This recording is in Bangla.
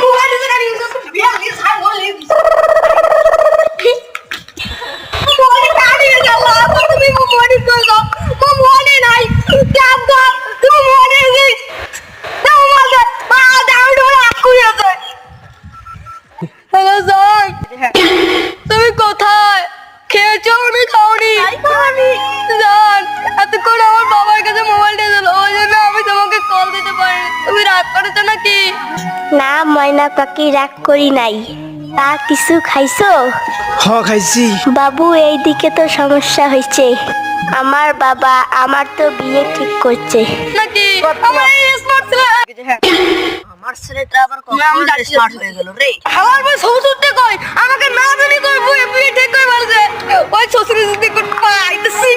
মোবাইল থেকে নিয়ে বিয়া দিয়ে ছাই বলে মোবাইল কাটিয়ে গেল তুমি মোবাইল কই গো মোবাইল নাই কাম দাও তুমি মোবাইল নেই দাও মাদে দাও ডোরা কই আছে হ্যালো জান তুমি কোথায় খেয়েছো না খাওনি জান এতক্ষণ আমার বাবার কাছে মোবাইল দিয়ে দিল ওই জন্য আমি তোমাকে কল দিতে পারিনি তুমি রাগ করেছো নাকি না ময়না পাখি রাগ করি নাই। তা কিছু খাইছো? খাইছি। বাবু এইদিকে তো সমস্যা হয়েছে। আমার বাবা আমার তো বিয়ে ঠিক করছে নাকি আমার এই স্মার্ট ছেলে আমার ছেলেটা আবার কখন স্মার্ট হয়ে গেল রে আমার বই শ্বশুরটা কই আমাকে না জানি কই বিয়ে ঠিক কই বলছে ওই শ্বশুর যদি পাইতেছি